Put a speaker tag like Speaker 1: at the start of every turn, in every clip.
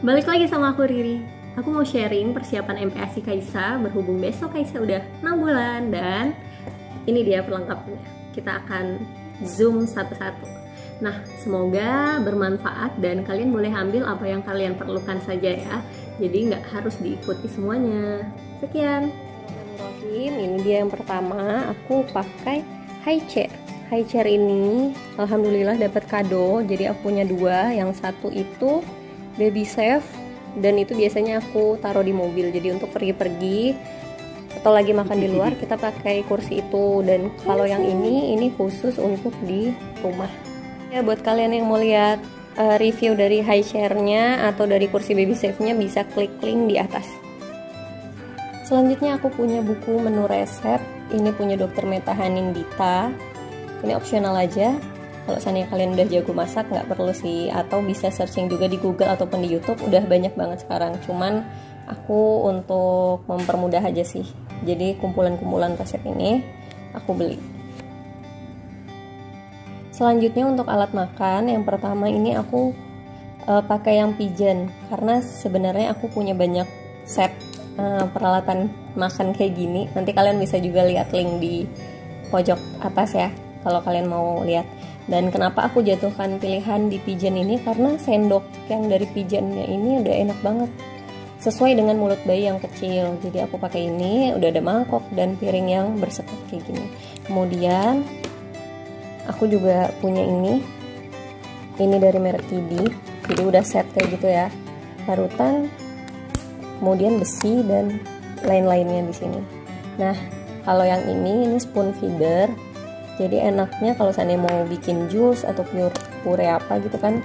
Speaker 1: Balik lagi sama aku Riri. Aku mau sharing persiapan MPASI Kaisa berhubung besok Kaisa udah 6 bulan dan ini dia perlengkapannya. Kita akan zoom satu-satu. Nah, semoga bermanfaat dan kalian boleh ambil apa yang kalian perlukan saja ya. Jadi nggak harus diikuti semuanya. Sekian. Ini dia yang pertama, aku pakai high chair. High chair ini alhamdulillah dapat kado. Jadi aku punya dua, yang satu itu baby safe dan itu biasanya aku taruh di mobil, jadi untuk pergi-pergi atau lagi makan di luar kita pakai kursi itu. Dan kalau yang ini khusus untuk di rumah ya. Buat kalian yang mau lihat review dari high chair-nya atau dari kursi baby safe-nya bisa klik link di atas. Selanjutnya aku punya buku menu resep, ini punya Dr. Meta Hanindita, ini opsional aja. Kalau seandainya kalian udah jago masak nggak perlu sih, atau bisa searching juga di Google ataupun di YouTube, udah banyak banget sekarang. Cuman aku untuk mempermudah aja sih, jadi kumpulan-kumpulan resep ini aku beli. Selanjutnya untuk alat makan, yang pertama ini aku pakai yang pigeon, karena sebenarnya aku punya banyak set peralatan makan kayak gini. Nanti kalian bisa juga lihat link di pojok atas ya kalau kalian mau lihat. Dan kenapa aku jatuhkan pilihan di pigeon ini, karena sendok yang dari pigeonnya ini udah enak banget, sesuai dengan mulut bayi yang kecil. Jadi aku pakai ini, udah ada mangkok dan piring yang bersekat kayak gini. Kemudian aku juga punya ini dari merek Kidi, jadi udah set kayak gitu ya, parutan, kemudian besi dan lain-lainnya di sini. Nah, kalau yang ini spoon feeder. Jadi enaknya kalau seandainya mau bikin jus atau pure apa gitu kan,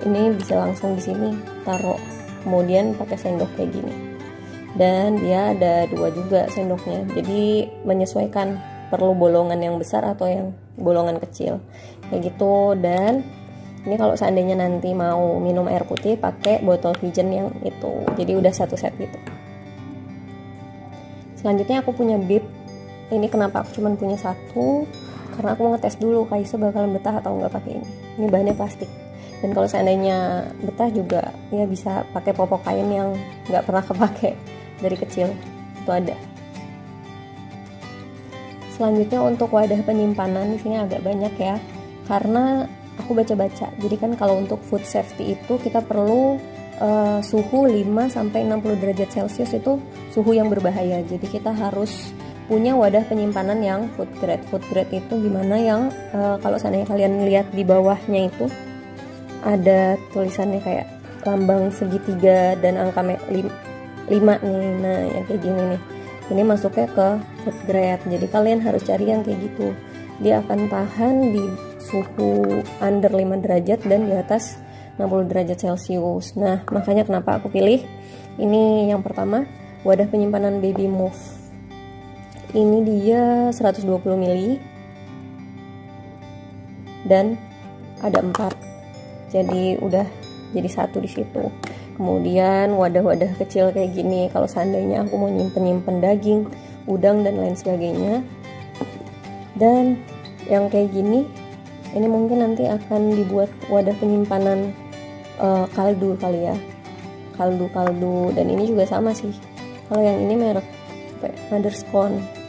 Speaker 1: ini bisa langsung di sini taruh. Kemudian pakai sendok kayak gini. Dan dia ada dua juga sendoknya. Jadi menyesuaikan perlu bolongan yang besar atau yang bolongan kecil. Kayak gitu. Dan ini kalau seandainya nanti mau minum air putih pakai botol pigeon yang itu. Jadi udah satu set gitu. Selanjutnya aku punya bib. Ini kenapa aku cuma punya satu? Karena aku mau ngetes dulu Kaisa bakalan betah atau nggak pakai ini. Ini bahannya plastik. Dan kalau seandainya betah juga ya bisa pakai popok kain yang nggak pernah kepake dari kecil. Itu ada. Selanjutnya untuk wadah penyimpanan di sini agak banyak ya. Karena aku baca-baca. Jadi kan kalau untuk food safety itu kita perlu suhu 5 sampai 60 derajat Celcius itu suhu yang berbahaya. Jadi kita harus punya wadah penyimpanan yang food grade. Food grade itu gimana, yang kalau seandainya kalian lihat di bawahnya itu ada tulisannya kayak lambang segitiga dan angka 5 nih. Nah, yang kayak gini nih, ini masuknya ke food grade. Jadi kalian harus cari yang kayak gitu. Dia akan tahan di suhu under 5 derajat dan di atas 60 derajat Celcius. Nah, makanya kenapa aku pilih ini yang pertama, wadah penyimpanan baby move. Ini dia 120 ml dan ada 4, jadi udah jadi satu di situ. Kemudian wadah-wadah kecil kayak gini kalau seandainya aku mau nyimpen daging, udang dan lain sebagainya. Dan yang kayak gini, ini mungkin nanti akan dibuat wadah penyimpanan kaldu kali ya, kaldu. Dan ini juga sama sih, kalau yang ini merek Mother's-Con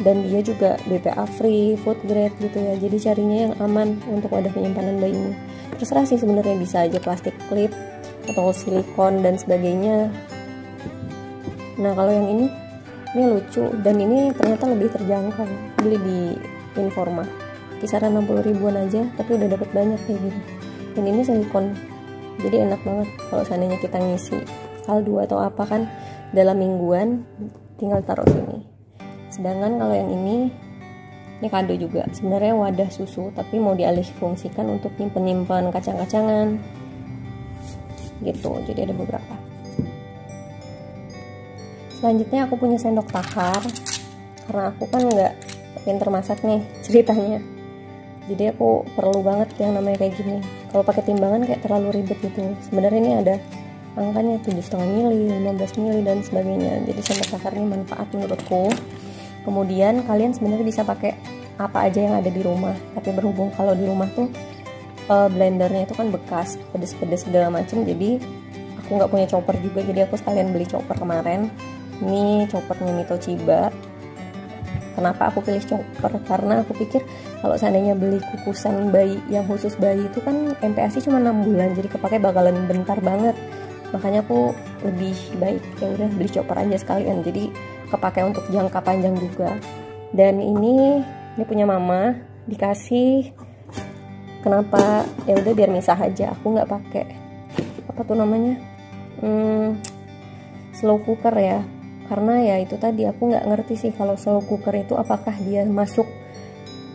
Speaker 1: dan dia juga BPA free, food grade gitu ya. Jadi carinya yang aman untuk wadah penyimpanan bayi ini. Terserah sih sebenarnya, bisa aja plastik clip atau silikon dan sebagainya. Nah, kalau yang ini lucu dan ini ternyata lebih terjangkau. Beli di Informa kisaran 60 ribuan aja, tapi udah dapat banyak kayak gini. Dan ini silikon, jadi enak banget kalau seandainya kita ngisi kaldu atau apa kan dalam mingguan, tinggal taruh sini. Sedangkan kalau yang ini kado juga, sebenarnya wadah susu tapi mau dialih fungsikan untuk nyimpen kacang-kacangan gitu. Jadi ada beberapa. Selanjutnya aku punya sendok takar, karena aku kan nggak pinter masak nih ceritanya. Jadi aku perlu banget yang namanya kayak gini. Kalau pakai timbangan kayak terlalu ribet gitu. Sebenarnya ini ada angkanya 7,5 mili, 15 mili dan sebagainya. Jadi sendok takar ini manfaat menurutku. Kemudian kalian sebenarnya bisa pakai apa aja yang ada di rumah, tapi berhubung kalau di rumah tuh blendernya itu kan bekas, pedes-pedes segala macem, jadi aku nggak punya chopper juga, jadi aku sekalian beli chopper kemarin. Ini choppernya Mitochiba. Kenapa aku pilih chopper? Karena aku pikir kalau seandainya beli kukusan bayi yang khusus bayi itu kan MPASI cuma 6 bulan, jadi kepake bakalan bentar banget. Makanya aku lebih baik ya udah beli chopper aja sekalian, jadi kepake untuk jangka panjang juga. Dan ini punya mama, dikasih. Kenapa? Ya udah biar misah aja. Aku nggak pakai apa tuh namanya, slow cooker ya, karena ya itu tadi aku nggak ngerti sih kalau slow cooker itu apakah dia masuk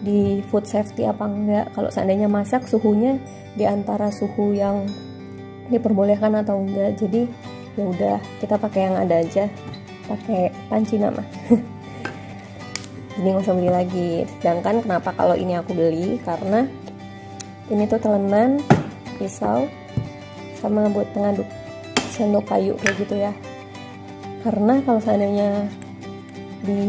Speaker 1: di food safety apa enggak, kalau seandainya masak suhunya di antara suhu yang diperbolehkan atau enggak. Jadi ya udah kita pakai yang ada aja, pakai panci nama. Jadi nggak usah beli lagi. Sedangkan kenapa kalau ini aku beli, karena ini tuh telenan, pisau, sama buat pengaduk sendok kayu kayak gitu ya. Karena kalau seandainya di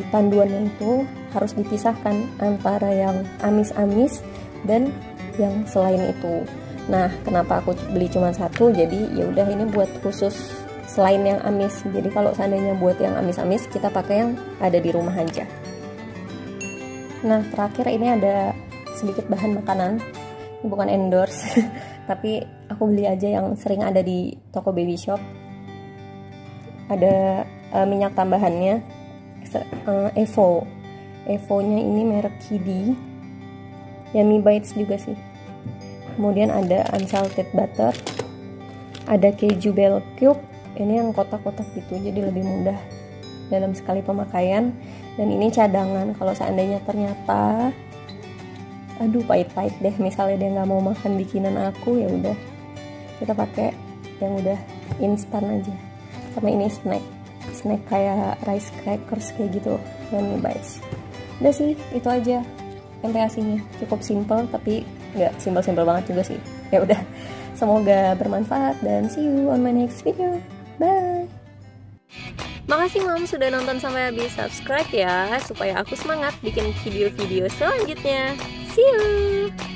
Speaker 1: panduannya itu harus dipisahkan antara yang amis-amis dan yang selain itu. Nah, kenapa aku beli cuma satu? Jadi ya udah ini buat khusus selain yang amis. Jadi kalau seandainya buat yang amis-amis kita pakai yang ada di rumah aja. Nah, terakhir ini ada sedikit bahan makanan. Ini bukan endorse, tapi aku beli aja yang sering ada di toko baby shop. Ada minyak tambahannya, Evo. Evo-nya ini merek Kidi. Yummy Bites juga sih. Kemudian ada unsalted butter. Ada keju bell cube. Ini yang kotak-kotak gitu, jadi lebih mudah dalam sekali pemakaian. Dan ini cadangan kalau seandainya ternyata aduh pahit-pahit deh, misalnya dia nggak mau makan bikinan aku, ya udah kita pakai yang udah instan aja. Sama ini snack kayak rice crackers kayak gitu, Yummy Bites. Udah sih itu aja MPASI-nya, cukup simple tapi nggak simple banget juga sih. Ya udah, semoga bermanfaat dan see you on my next video. Bye. Makasih Mom sudah nonton sampai habis. Subscribe ya supaya aku semangat bikin video-video selanjutnya. See you.